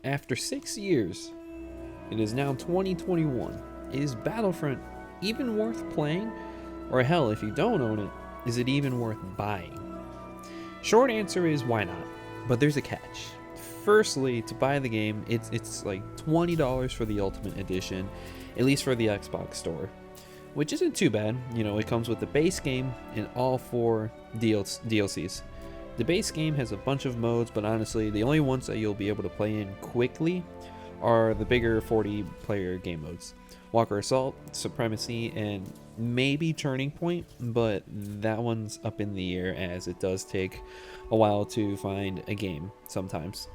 After 6 years, it is now 2021. Is Battlefront even worth playing? Or hell, if you don't own it, is it even worth buying? Short answer is why not? But there's a catch. Firstly, to buy the game, it's like $20 for the Ultimate Edition, at least for the Xbox Store, which isn't too bad. You know, it comes with the base game and all 4 DLCs. The base game has a bunch of modes, but honestly, the only ones that you'll be able to play in quickly are the bigger 40-player game modes. Walker Assault, Supremacy, and maybe Turning Point, but that one's up in the air as it does take a while to find a game sometimes.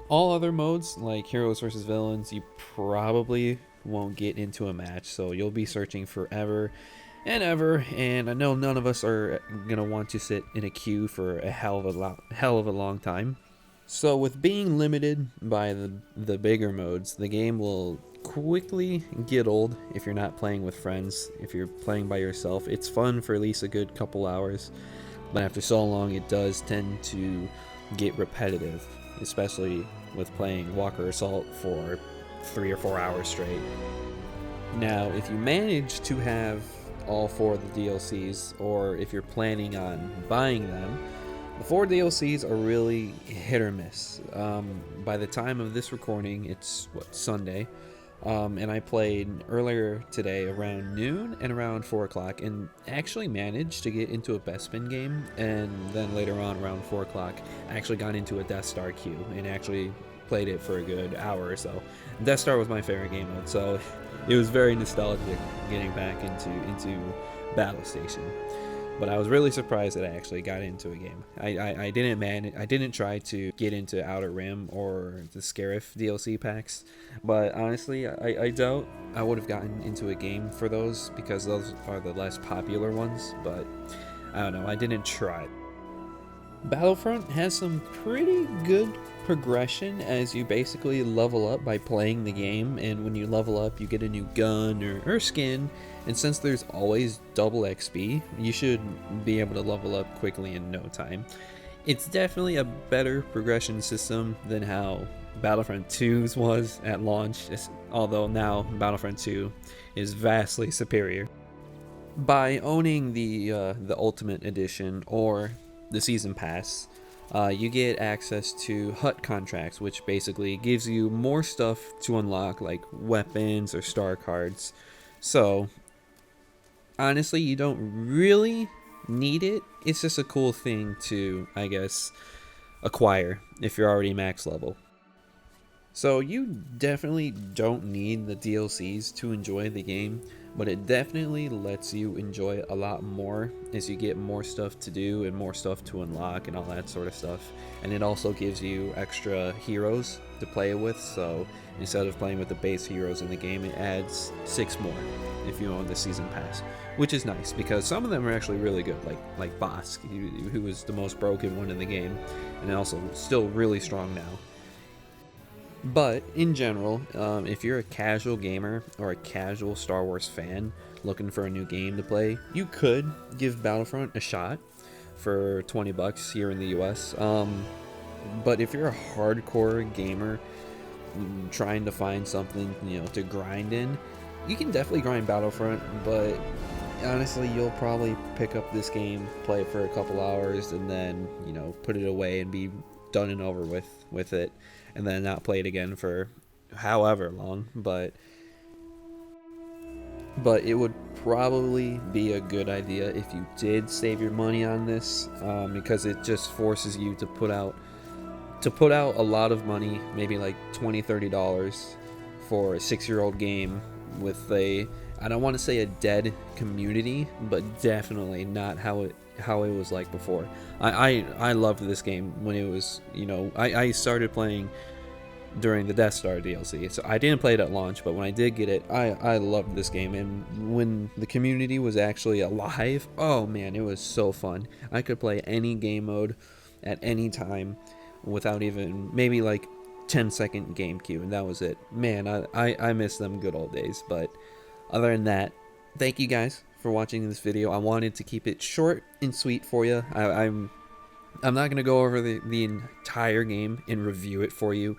All other modes, like Heroes vs. Villains, you probably won't get into a match, so you'll be searching forever and ever, and I know none of us are gonna want to sit in a queue for a hell of a long time. So with being limited by the bigger modes, the game will quickly get old if you're not playing with friends. If you're playing by yourself, it's fun for at least a good couple hours, but after so long it does tend to get repetitive, especially with playing Walker Assault for 3 or 4 hours straight. Now, if you manage to have all 4 of the DLCs, or if you're planning on buying them, the 4 DLCs are really hit or miss. By the time of this recording, it's Sunday, and I played earlier today around noon and around 4 o'clock, and actually managed to get into a Bespin game, and then later on around 4 o'clock, I actually got into a Death Star queue, and actually played it for a good hour or so. Death Star was my favorite game mode, so it was very nostalgic getting back into Battle Station. But I was really surprised that I actually got into a game. I didn't try to get into Outer Rim or the Scarif DLC packs, but honestly, I doubt I would have gotten into a game for those, because those are the less popular ones, but I don't know, I didn't try. Battlefront has some pretty good progression as you basically level up by playing the game, and when you level up you get a new gun or skin, and since there's always double XP, you should be able to level up quickly in no time. It's definitely a better progression system than how Battlefront 2's was at launch, although now Battlefront 2 is vastly superior. By owning the Ultimate Edition or the Season Pass, you get access to hut contracts, which basically gives you more stuff to unlock, like weapons or star cards. So honestly, you don't really need it. It's just a cool thing to, I guess, acquire if you're already max level. So you definitely don't need the DLCs to enjoy the game, but it definitely lets you enjoy a lot more as you get more stuff to do and more stuff to unlock and all that sort of stuff. And it also gives you extra heroes to play with, so instead of playing with the base heroes in the game, it adds 6 more if you own the Season Pass, which is nice because some of them are actually really good, like Bosk, who was the most broken one in the game, and also still really strong now. But in general, if you're a casual gamer or a casual Star Wars fan looking for a new game to play, you could give Battlefront a shot for $20 here in the US. But if you're a hardcore gamer trying to find something, to grind in, you can definitely grind Battlefront, but honestly, you'll probably pick up this game, play it for a couple hours, and then, put it away and be done and over with it, and then not play it again for however long. But it would probably be a good idea if you did save your money on this, because it just forces you to put out a lot of money, maybe like $20-30 for a 6-year-old game with I don't want to say a dead community, but definitely not how it was like before. I loved this game when it was, I started playing during the Death Star DLC, so I didn't play it at launch, but when I did get it, I loved this game, and when the community was actually alive, oh man, it was so fun. I could play any game mode at any time without even maybe like 10-second game queue, and that was it. Man, I miss them good old days. But other than that, thank you guys for watching this video. I wanted to keep it short and sweet for you. I'm not going to go over the entire game and review it for you.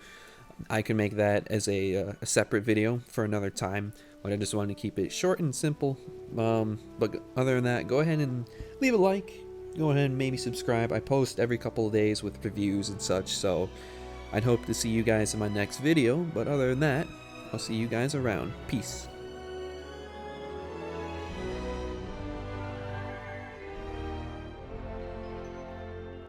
I can make that as a separate video for another time, but I just wanted to keep it short and simple. But other than that, go ahead and leave a like. Go ahead and maybe subscribe. I post every couple of days with reviews and such, so I'd hope to see you guys in my next video. But other than that, I'll see you guys around. Peace.